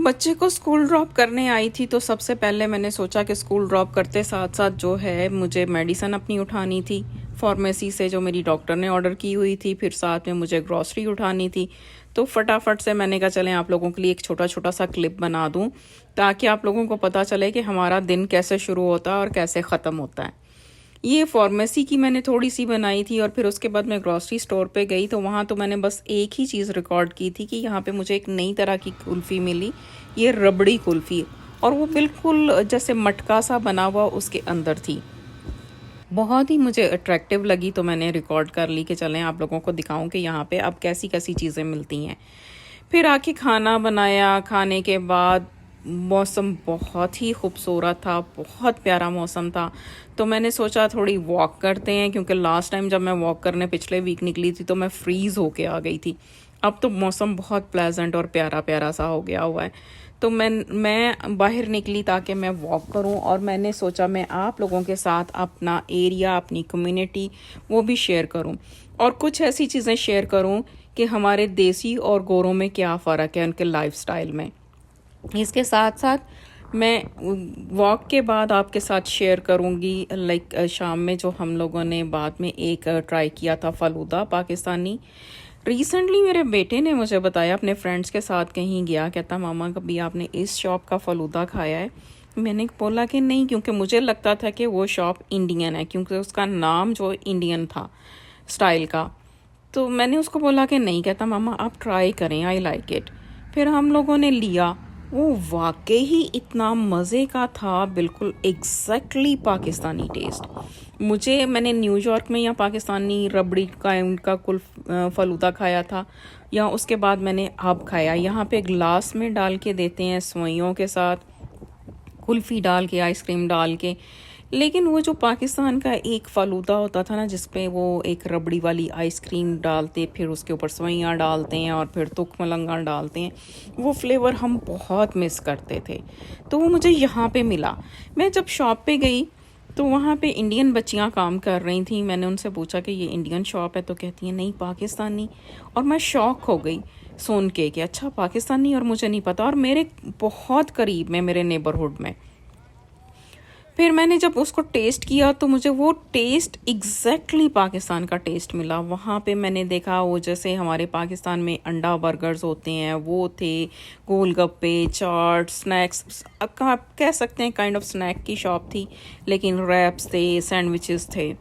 बच्चे को school drop करने आई थी तो सबसे पहले मैंने सोचा कि स्कूल ड्रॉप करते साथ साथ जो है मुझे मेडिसिन अपनी उठानी थी फार्मेसी से, जो मेरी डॉक्टर ने ऑर्डर की हुई थी। फिर साथ में मुझे ग्रॉसरी उठानी थी। तो फटाफट से मैंने कहा चलें आप लोगों के लिए एक छोटा छोटा सा क्लिप बना दूं ताकि आप लोगों को पता चले कि हमारा दिन कैसे शुरू होता है और कैसे ख़त्म होता है। ये फार्मेसी की मैंने थोड़ी सी बनाई थी और फिर उसके बाद मैं ग्रॉसरी स्टोर पे गई तो वहाँ तो मैंने बस एक ही चीज़ रिकॉर्ड की थी कि यहाँ पे मुझे एक नई तरह की कुल्फ़ी मिली, ये रबड़ी कुल्फ़ी। और वो बिल्कुल जैसे मटका सा बना हुआ उसके अंदर थी। बहुत ही मुझे अट्रैक्टिव लगी तो मैंने रिकॉर्ड कर ली कि चलें आप लोगों को दिखाऊं कि यहाँ पे अब कैसी कैसी चीज़ें मिलती हैं। फिर आके खाना बनाया। खाने के बाद मौसम बहुत ही खूबसूरत था, बहुत प्यारा मौसम था। तो मैंने सोचा थोड़ी वॉक करते हैं, क्योंकि लास्ट टाइम जब मैं वॉक करने पिछले वीक निकली थी तो मैं फ्रीज़ होके आ गई थी। अब तो मौसम बहुत प्लेजेंट और प्यारा प्यारा सा हो गया हुआ है। तो मैं बाहर निकली ताकि मैं वॉक करूं और मैंने सोचा मैं आप लोगों के साथ अपना एरिया, अपनी कम्युनिटी वो भी शेयर करूं और कुछ ऐसी चीज़ें शेयर करूं कि हमारे देसी और गोरों में क्या फ़र्क है उनके लाइफस्टाइल में। इसके साथ साथ मैं वॉक के बाद आपके साथ शेयर करूंगी लाइक शाम में जो हम लोगों ने बाद में एक ट्राई किया था फ़लूदा पाकिस्तानी। रिसेंटली मेरे बेटे ने मुझे बताया, अपने फ्रेंड्स के साथ कहीं गया, कहता मामा कभी आपने इस शॉप का फ़लूदा खाया है? मैंने बोला कि नहीं, क्योंकि मुझे लगता था कि वो शॉप इंडियन है क्योंकि उसका नाम जो इंडियन था स्टाइल का। तो मैंने उसको बोला कि नहीं, कहता मामा आप ट्राई करें, आई लाइक इट। फिर हम लोगों ने लिया। वो वाकई ही इतना मज़े का था, बिल्कुल एग्जैक्टली पाकिस्तानी टेस्ट। मैंने न्यूयॉर्क में या पाकिस्तानी रबड़ी का उनका कुल फ़लूदा खाया था, या उसके बाद मैंने अब खाया। यहाँ पे ग्लास में डाल के देते हैं सेवइयों के साथ, कुल्फ़ी डाल के, आइसक्रीम डाल के। लेकिन वो जो पाकिस्तान का एक फ़लूदा होता था ना, जिसपे वो एक रबड़ी वाली आइसक्रीम डालते, फिर उसके ऊपर सेवइयाँ डालते हैं और फिर तुख मलंगा डालते हैं, वो फ्लेवर हम बहुत मिस करते थे। तो वो मुझे यहाँ पे मिला। मैं जब शॉप पे गई तो वहाँ पे इंडियन बच्चियाँ काम कर रही थी। मैंने उनसे पूछा कि ये इंडियन शॉप है? तो कहती हैं नहीं, पाकिस्तानी। और मैं शॉक हो गई सुन के कि अच्छा पाकिस्तानी, और मुझे नहीं पता, और मेरे बहुत करीब में, मेरे नेबरहुड में। फिर मैंने जब उसको टेस्ट किया तो मुझे वो टेस्ट एग्जैक्टली पाकिस्तान का टेस्ट मिला। वहाँ पे मैंने देखा वो जैसे हमारे पाकिस्तान में अंडा बर्गर्स होते हैं वो थे, गोलगप्पे, चाट, स्नैक्स, आप कह सकते हैं काइंड ऑफ स्नैक की शॉप थी, लेकिन रैप्स थे, सैंडविचेस थे।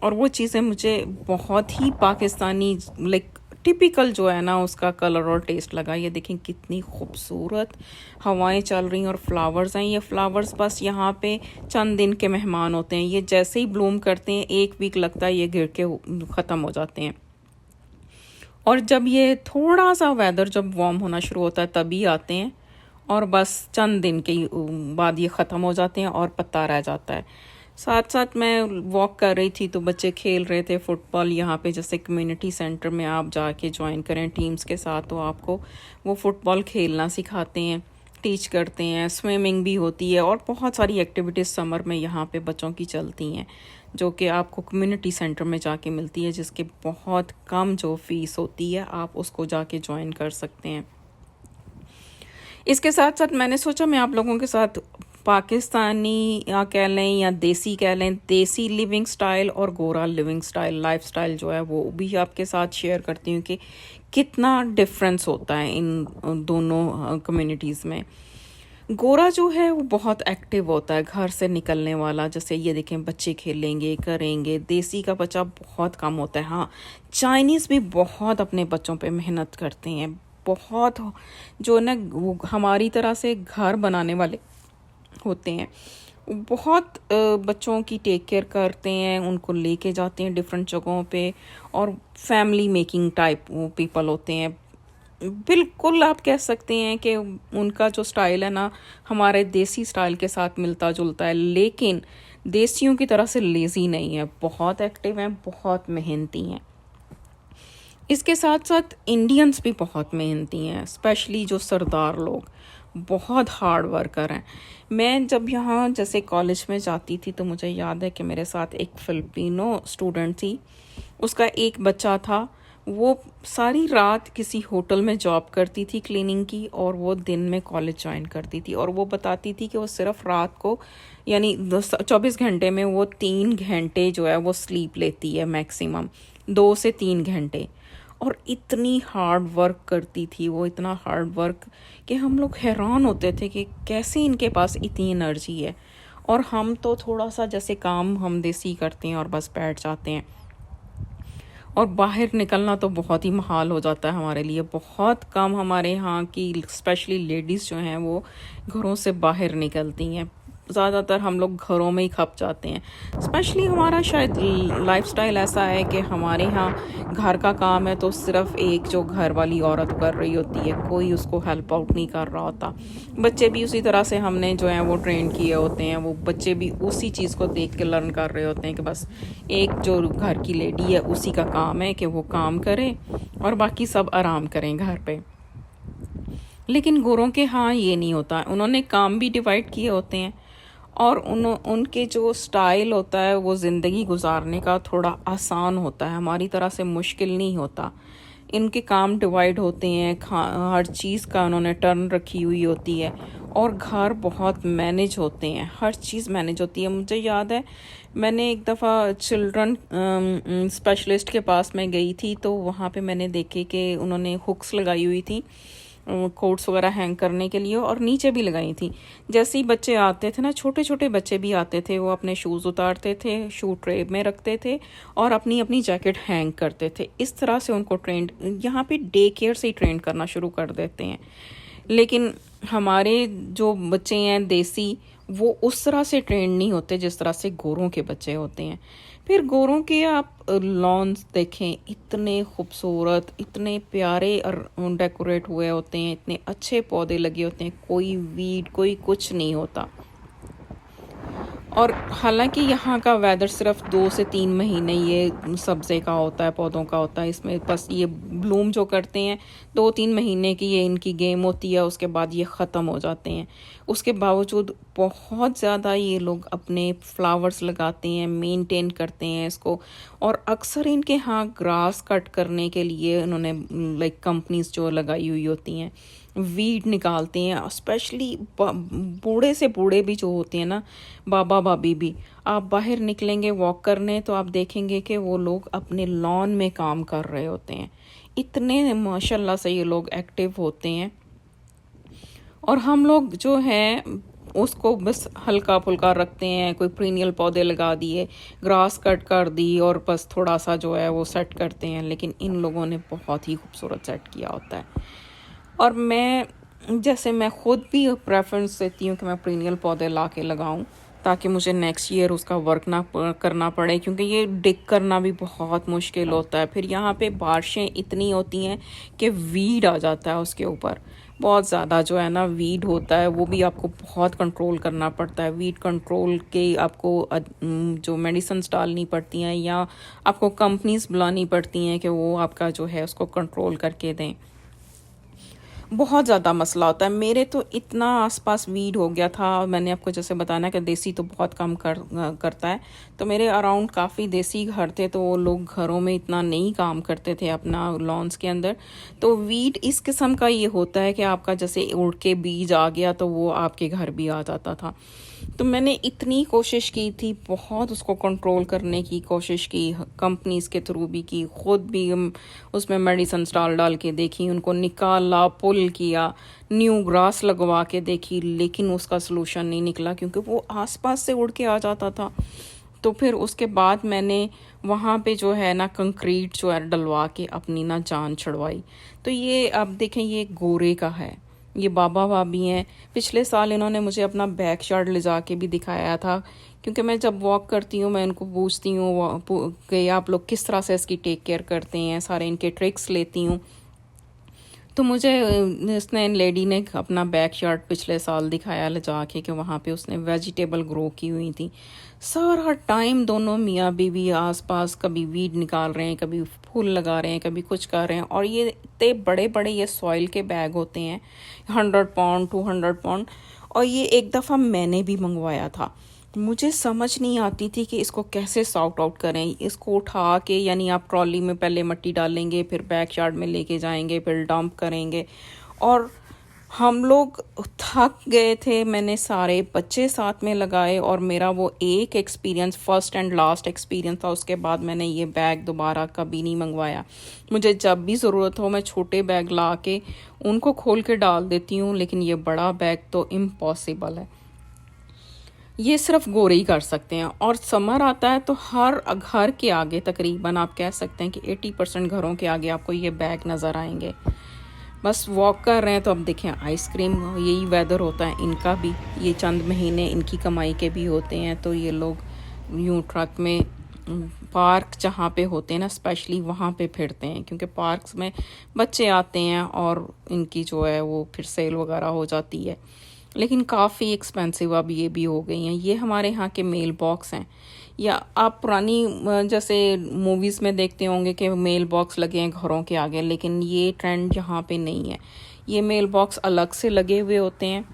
और वो चीज़ें मुझे बहुत ही पाकिस्तानी लाइक टिपिकल जो है ना उसका कलर और टेस्ट लगा। ये देखें कितनी खूबसूरत हवाएं चल रही हैं और फ्लावर्स हैं। ये फ्लावर्स बस यहाँ पे चंद दिन के मेहमान होते हैं। ये जैसे ही ब्लूम करते हैं 1 वीक लगता है ये गिर के ख़त्म हो जाते हैं। और जब ये थोड़ा सा वेदर जब वार्म होना शुरू होता है तभी आते हैं, और बस चंद दिन के बाद ये ख़त्म हो जाते हैं और पत्ता रह जाता है। साथ साथ मैं वॉक कर रही थी तो बच्चे खेल रहे थे फुटबॉल। यहाँ पे जैसे कम्युनिटी सेंटर में आप जाके ज्वाइन करें टीम्स के साथ तो आपको वो फुटबॉल खेलना सिखाते हैं, टीच करते हैं। स्विमिंग भी होती है और बहुत सारी एक्टिविटीज़ समर में यहाँ पे बच्चों की चलती हैं, जो कि आपको कम्युनिटी सेंटर में जाके मिलती है, जिसके बहुत कम जो फीस होती है आप उसको जाके ज्वाइन कर सकते हैं। इसके साथ साथ मैंने सोचा मैं आप लोगों के साथ पाकिस्तानी या कह लें या देसी कह लें, देसी लिविंग स्टाइल और गोरा लिविंग स्टाइल, लाइफ स्टाइल जो है वो भी आपके साथ शेयर करती हूँ कि कितना डिफरेंस होता है इन दोनों कम्युनिटीज़ में। गोरा जो है वो बहुत एक्टिव होता है, घर से निकलने वाला, जैसे ये देखें बच्चे खेलेंगे करेंगे। देसी का बच्चा बहुत कम होता है। हाँ, चाइनीज़ भी बहुत अपने बच्चों पे मेहनत करते हैं, बहुत जो ना वो हमारी तरह से घर बनाने वाले होते हैं। बहुत बच्चों की टेक केयर करते हैं, उनको लेके जाते हैं डिफरेंट जगहों पे, और फैमिली मेकिंग टाइप वो पीपल होते हैं। बिल्कुल आप कह सकते हैं कि उनका जो स्टाइल है ना हमारे देसी स्टाइल के साथ मिलता जुलता है, लेकिन देसियों की तरह से लेज़ी नहीं है, बहुत एक्टिव हैं, बहुत मेहनती हैं। इसके साथ साथ इंडियंस भी बहुत मेहनती हैं, स्पेशली जो सरदार लोग बहुत हार्ड वर्कर हैं। मैं जब यहाँ जैसे कॉलेज में जाती थी तो मुझे याद है कि मेरे साथ एक फ़िलिपिनो स्टूडेंट थी, उसका एक बच्चा था, वो सारी रात किसी होटल में जॉब करती थी क्लीनिंग की, और वो दिन में कॉलेज ज्वाइन करती थी। और वो बताती थी कि वो सिर्फ रात को, यानी 24 घंटे में वो 3 घंटे जो है वो स्लीप लेती है मैक्सिमम, 2 से 3 घंटे। और इतनी हार्ड वर्क करती थी वो, इतना हार्ड वर्क कि हम लोग हैरान होते थे कि कैसे इनके पास इतनी एनर्जी है। और हम तो थोड़ा सा जैसे काम हम देसी करते हैं और बस बैठ जाते हैं, और बाहर निकलना तो बहुत ही मुहाल हो जाता है हमारे लिए। बहुत कम हमारे यहाँ की स्पेशली लेडीज़ जो हैं वो घरों से बाहर निकलती हैं। ज़्यादातर हम लोग घरों में ही खप जाते हैं। स्पेशली हमारा शायद लाइफस्टाइल ऐसा है कि हमारे यहाँ घर का काम है तो सिर्फ एक जो घर वाली औरत कर रही होती है, कोई उसको हेल्प आउट नहीं कर रहा होता। बच्चे भी उसी तरह से हमने जो है वो ट्रेन किए होते हैं, वो बच्चे भी उसी चीज़ को देख के लर्न कर रहे होते हैं कि बस एक जो घर की लेडी है उसी का काम है कि वो काम करे और बाकी सब आराम करें घर पे। लेकिन गोरों के हाँ ये नहीं होता, उन्होंने काम भी डिवाइड किए होते हैं, और उनके जो स्टाइल होता है वो ज़िंदगी गुजारने का थोड़ा आसान होता है, हमारी तरह से मुश्किल नहीं होता। इनके काम डिवाइड होते हैं, हर चीज़ का उन्होंने टर्न रखी हुई होती है, और घर बहुत मैनेज होते हैं, हर चीज़ मैनेज होती है। मुझे याद है मैंने एक दफ़ा चिल्ड्रन स्पेशलिस्ट के पास में गई थी, तो वहाँ पे मैंने देखे कि उन्होंने हुक्स लगाई हुई थी कोट्स वगैरह हैंग करने के लिए, और नीचे भी लगाई थी। जैसे ही बच्चे आते थे ना, छोटे छोटे बच्चे भी आते थे, वो अपने शूज़ उतारते थे, शू ट्रे में रखते थे और अपनी अपनी जैकेट हैंग करते थे। इस तरह से उनको ट्रेंड यहाँ पे डे केयर से ही ट्रेन करना शुरू कर देते हैं। लेकिन हमारे जो बच्चे हैं देसी, वो उस तरह से ट्रेंड नहीं होते जिस तरह से गोरों के बच्चे होते हैं। फिर गोरों के आप लॉन्स देखें, इतने खूबसूरत, इतने प्यारे और डेकोरेट हुए होते हैं, इतने अच्छे पौधे लगे होते हैं, कोई वीड कोई कुछ नहीं होता। और हालांकि यहाँ का वेदर सिर्फ 2 से 3 महीने ये सब्ज़े का होता है, पौधों का होता है, इसमें बस ये ब्लूम जो करते हैं 2-3 महीने की ये इनकी गेम होती है, उसके बाद ये ख़त्म हो जाते हैं। उसके बावजूद बहुत ज़्यादा ये लोग अपने फ्लावर्स लगाते हैं, मेंटेन करते हैं इसको। और अक्सर इनके यहाँ ग्रास कट करने के लिए उन्होंने लाइक कंपनीज जो लगाई हुई होती हैं, वीड निकालते हैं। स्पेशली बूढ़े से बूढ़े भी जो होते हैं ना, बाबा भाभी भी, आप बाहर निकलेंगे वॉक करने तो आप देखेंगे कि वो लोग अपने लॉन में काम कर रहे होते हैं। इतने माशाल्लाह से ये लोग एक्टिव होते हैं। और हम लोग जो हैं उसको बस हल्का फुल्का रखते हैं, कोई पीरियड पौधे लगा दिए, ग्रास कट कर दी और बस थोड़ा सा जो है वो सेट करते हैं। लेकिन इन लोगों ने बहुत ही खूबसूरत सेट किया होता है। और मैं ख़ुद भी प्रेफरेंस देती हूँ कि मैं पीरियड पौधे ला के लगाऊँ, ताकि मुझे नेक्स्ट ईयर उसका वर्क ना करना पड़े, क्योंकि ये डिग करना भी बहुत मुश्किल होता है। फिर यहाँ पे बारिशें इतनी होती हैं कि वीड आ जाता है उसके ऊपर, बहुत ज़्यादा जो है ना वीड होता है, वो भी आपको बहुत कंट्रोल करना पड़ता है। वीड कंट्रोल के आपको जो मेडिसिन्स डालनी पड़ती हैं, या आपको कंपनीज बुलानी पड़ती हैं कि वो आपका जो है उसको कंट्रोल करके दें। बहुत ज़्यादा मसला होता है। मेरे तो इतना आसपास वीड हो गया था, मैंने आपको जैसे बताना कि देसी तो बहुत कम करता है, तो मेरे अराउंड काफ़ी देसी घर थे, तो वो लोग घरों में इतना नहीं काम करते थे अपना लॉन्स के अंदर। तो वीड इस किस्म का ये होता है कि आपका जैसे उड़ के बीज आ गया तो वो आपके घर भी आ जाता था। तो मैंने इतनी कोशिश की थी, बहुत उसको कंट्रोल करने की कोशिश की, कंपनीज के थ्रू भी की, ख़ुद भी हम उसमें मेडिसिन डाल के देखी, उनको निकाला, पुल किया, न्यू ग्रास लगवा के देखी, लेकिन उसका सलूशन नहीं निकला, क्योंकि वो आसपास से उड़ के आ जाता था। तो फिर उसके बाद मैंने वहाँ पे जो है ना कंक्रीट जो है डलवा के अपनी ना जान छुड़वाई। तो ये अब देखें, ये गोरे का है, ये बाबा भाभी हैं। पिछले साल इन्होंने मुझे अपना बैक यार्ड ले जा के भी दिखाया था, क्योंकि मैं जब वॉक करती हूँ मैं इनको पूछती हूँ कि आप लोग किस तरह से इसकी टेक केयर करते हैं, सारे इनके ट्रिक्स लेती हूँ। तो मुझे इसने लेडी ने अपना बैक यार्ड पिछले साल दिखाया ले जाके कि वहाँ पे उसने वेजिटेबल ग्रो की हुई थी। सारा टाइम दोनों मियाँ बीवी आसपास कभी वीड निकाल रहे हैं, कभी फूल लगा रहे हैं, कभी कुछ कर रहे हैं। और ये इतने बड़े बड़े ये सॉइल के बैग होते हैं, 100 पाउंड 200 पाउंड। और ये एक दफ़ा मैंने भी मंगवाया था, मुझे समझ नहीं आती थी कि इसको कैसे सॉर्ट आउट करें। इसको उठा के, यानी आप ट्रॉली में पहले मिट्टी डालेंगे, फिर बैक यार्ड में लेके जाएंगे, फिर डंप करेंगे। और हम लोग थक गए थे, मैंने सारे बच्चे साथ में लगाए और मेरा वो एक experience, first and last experience था। उसके बाद मैंने ये बैग दोबारा कभी नहीं मंगवाया। मुझे जब भी ज़रूरत हो मैं छोटे बैग ला के उनको खोल के डाल देती हूँ, लेकिन ये बड़ा बैग तो इम्पॉसिबल है। ये सिर्फ गोरे ही कर सकते हैं। और समर आता है तो हर घर के आगे तकरीबन आप कह सकते हैं कि 80% घरों के आगे आपको ये बैग नज़र आएंगे। बस वॉक कर रहे हैं तो अब देखें आइसक्रीम, यही वेदर होता है इनका भी। ये चंद महीने इनकी कमाई के भी होते हैं, तो ये लोग यूँ ट्रक में पार्क जहाँ पे होते हैं ना स्पेशली वहाँ पे फिरते हैं, क्योंकि पार्क्स में बच्चे आते हैं और इनकी जो है वो फिर सेल वगैरह हो जाती है। लेकिन काफ़ी एक्सपेंसिव अब ये भी हो गई हैं। ये हमारे यहाँ के मेल बॉक्स हैं, या आप पुरानी जैसे मूवीज़ में देखते होंगे कि मेल बॉक्स लगे हैं घरों के आगे, लेकिन ये ट्रेंड यहाँ पे नहीं है। ये मेल बॉक्स अलग से लगे हुए होते हैं।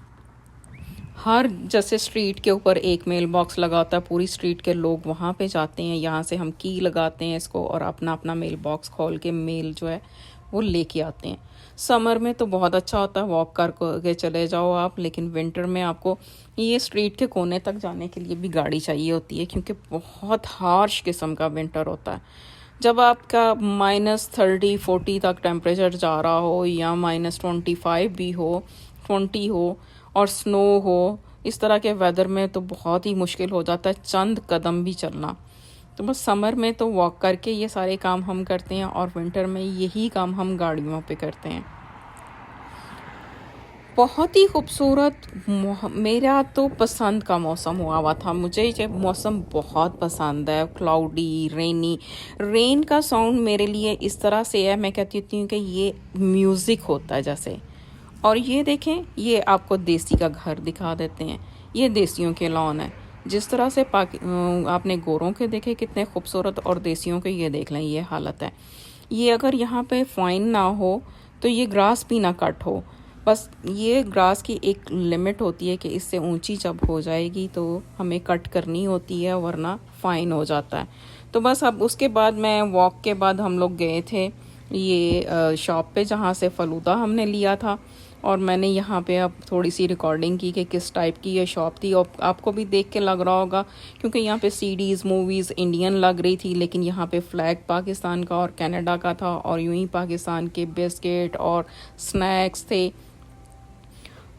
हर जैसे स्ट्रीट के ऊपर एक मेल बॉक्स लगा होता है, पूरी स्ट्रीट के लोग वहाँ पे जाते हैं, यहाँ से हम की लगाते हैं इसको और अपना अपना मेल बॉक्स खोल के मेल जो है वो लेके आते हैं। समर में तो बहुत अच्छा होता है, वॉक कर के चले जाओ आप, लेकिन विंटर में आपको ये स्ट्रीट के कोने तक जाने के लिए भी गाड़ी चाहिए होती है, क्योंकि बहुत हार्श किस्म का विंटर होता है। जब आपका -30-40 तक टेम्परेचर जा रहा हो, या -25 भी हो, 20 हो और स्नो हो, इस तरह के वेदर में तो बहुत ही मुश्किल हो जाता है चंद कदम भी चलना। तो बस समर में तो वॉक करके ये सारे काम हम करते हैं, और विंटर में यही काम हम गाड़ियों पे करते हैं। बहुत ही खूबसूरत मेरा तो पसंद का मौसम हुआ था। मुझे ये मौसम बहुत पसंद है, क्लाउडी, रेनी। रेन का साउंड मेरे लिए इस तरह से है, मैं कहती हूँ कि ये म्यूज़िक होता है जैसे। और ये देखें, ये आपको देसी का घर दिखा देते हैं, ये देसियों के लॉन है। जिस तरह से आपने गोरों के देखे कितने खूबसूरत, और देसियों के ये देख लें ये हालत है। ये अगर यहाँ पे फाइन ना हो तो ये ग्रास भी ना कट हो। बस ये ग्रास की एक लिमिट होती है कि इससे ऊंची जब हो जाएगी तो हमें कट करनी होती है, वरना फ़ाइन हो जाता है। तो बस अब उसके बाद मैं वॉक के बाद हम लोग गए थे ये शॉप पे जहाँ से फ़लूदा हमने लिया था, और मैंने यहाँ पे अब थोड़ी सी रिकॉर्डिंग की कि किस टाइप की ये शॉप थी। और आपको भी देख के लग रहा होगा, क्योंकि यहाँ पे सीडीज़ मूवीज़ इंडियन लग रही थी, लेकिन यहाँ पे फ्लैग पाकिस्तान का और कनाडा का था, और यूं ही पाकिस्तान के बिस्किट और स्नैक्स थे।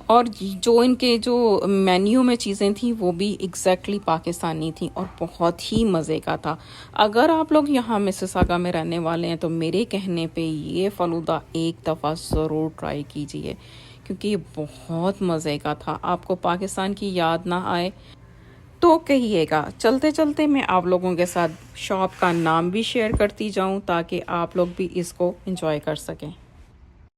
और जो इनके जो मेन्यू में चीज़ें थी वो भी एग्जैक्टली पाकिस्तानी थी, और बहुत ही मज़े का था। अगर आप लोग यहाँ मिसिसागा में रहने वाले हैं तो मेरे कहने पे ये फ़लूदा एक दफ़ा ज़रूर ट्राई कीजिए, क्योंकि ये बहुत मज़े का था। आपको पाकिस्तान की याद ना आए तो कहिएगा। चलते चलते मैं आप लोगों के साथ शॉप का नाम भी शेयर करती जाऊँ, ताकि आप लोग भी इसको एंजॉय कर सकें।